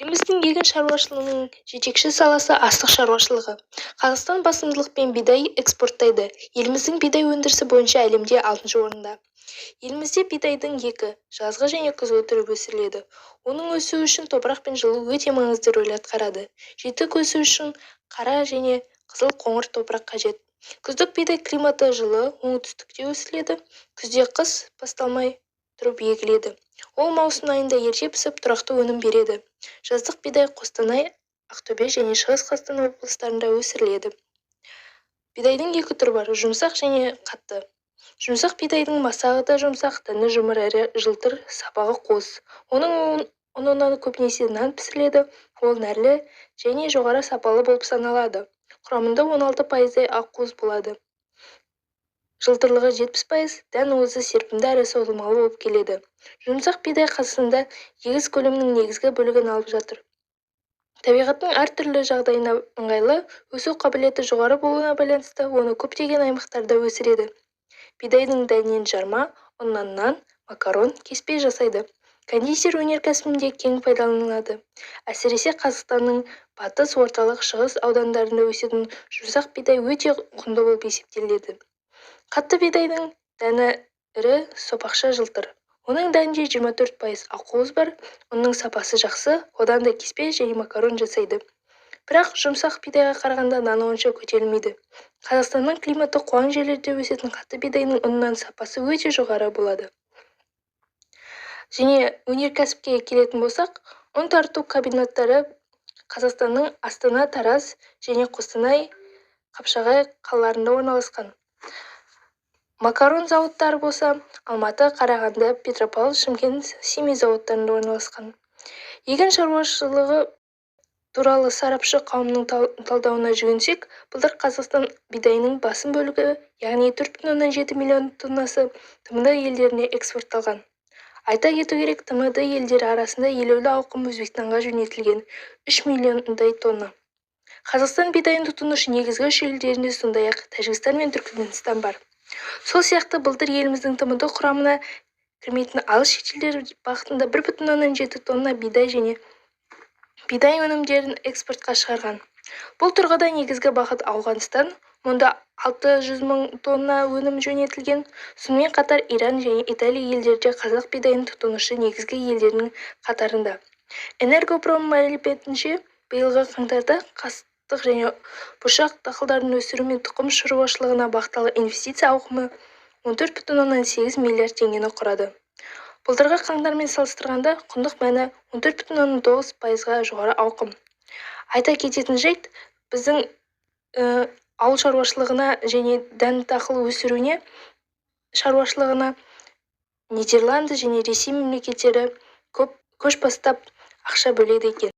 Еліміздің егін шаруашылығының жетекші саласы астық шаруашылығы. Қазақстан басымдылықпен бидай экспорттайды. Еліміздің бидай өндірісі бойынша әлемде 6-шы орында. Елімізде бидайдың жазғы және күзгі түрі өсіріледі. Оның өсуі үшін топырақ пен жылу өте маңызды рөл атқарады. Жетік өсу үшін қара және қызыл қоңыр топырақ қажет. Күздік бидай климаты жылы, оңтүстікте өсіріледі. Күзде қыс басталмай тұрып егіледі. Ол маусым айында ерте пісіп, тұрақты өнім береді. Жаздық бидай Қостанай, Ақтөбе және Шығыс Қазақстан облыстарында өсіріледі. Бидайдың екі түрі бар: жұмсақ және қатты. Жұмсақ бидайдың масағы да жұмсақ, дәні жұмыр әрі жылтыр, сапағы қос. Оның ұнынан көбінесе нан пісіріледі. Ол нәрлі және жоғары сапалы болып саналады. Құрамында 16% ақуыз болады. Жылтырлығы 70%, дән уызы серпімді әрі созылмалы болып келеді. Жұмсақ бидай қазақстанда егіс көлемінің негізгі бөлігін алып жатыр. Табиғаттың әртүрлі жағдайына ыңғайлы, өсу қабілеті жоғары болуына байланысты оны көптеген аймақтарда өсіреді. Бидайдың дәнінен жарма, ұннан нан, макарон, кеспе жасайды. Кондитер өнеркәсібінде кең пайдаланылады. Әсіресе Қазақстанның батыс, орталық, шығыс аудандарында өсетін жұмсақ бидай өте құнды болып есептеледі. Қатты бидайдың дәні ірі, сопақша, жылтыр. Оның дәнінде 24% ақуыз бар. Оның сапасы жақсы, одан да кеспе және макарон жасайды. Бірақ жұмсақ бидайға қарағанда наны онша көтерілмейді. Қазақстанның климаты қуаң жерлерде өсетін қатты бидайдың ұнынан сапасы өте жоғары болады. Және өнеркәсіпке келетін болсақ, ұн тарту комбинаттары Қазақстанның Астана, Тараз және Қостанай, Қапшағай қалаларында орналасқан. Макарон зауыттары болса Алматы, Қарағанды, Петропавл, Шымкент, Семей зауыттарында орналасқан. Егін шаруашылығы туралы сарапшы қауымның талдауына жүгінсек, былтыр Қазақстан бидайының басым бөлігі, яғни 4,7 миллион тоннасы тмд елдеріне экспортталған. Айта кету керек, тмд елдері арасында елеулі ауқым Өзбекстанға жөнелтілген 3 миллиондай тонна. Қазақстан бидайын тұтынушы негізгі үш елдерінде сондай-ақ Тәжікстан мен Түркменстан бар. Сол сияқты былтыр еліміздің тмд құрамына кірмейтін алыс шетелдер бағытында 1,7 тонна бидай және бидай өнімдерін экспортқа шығарған. Бұл тұрғыда негізгі бағыт Ауғанстан, мұнда 600 мың тонна өнім жөнелтілген. Сонымен қатар Иран және Италия елдерде қазақ бидайын тұтынушы негізгі елдердің қатарында. Энергопром мәліметінше, биылғы қаңтарда астық және бұршақ дақылдарын өсіру мен тұқым шаруашылығына бағытталған инвестиция ауқымы 14,8 миллиард теңгені құрады. Былтырғы қаңтармен салыстырғанда құндық мәні 14,9%-ға жоғары ауқым. Айта кететін жайт, біздің ауыл шаруашылығына және дән дақыл өсіруіне шаруашылығына Нидерланды және Ресей мемлекеттері көп көш бастап ақша бөледі екен.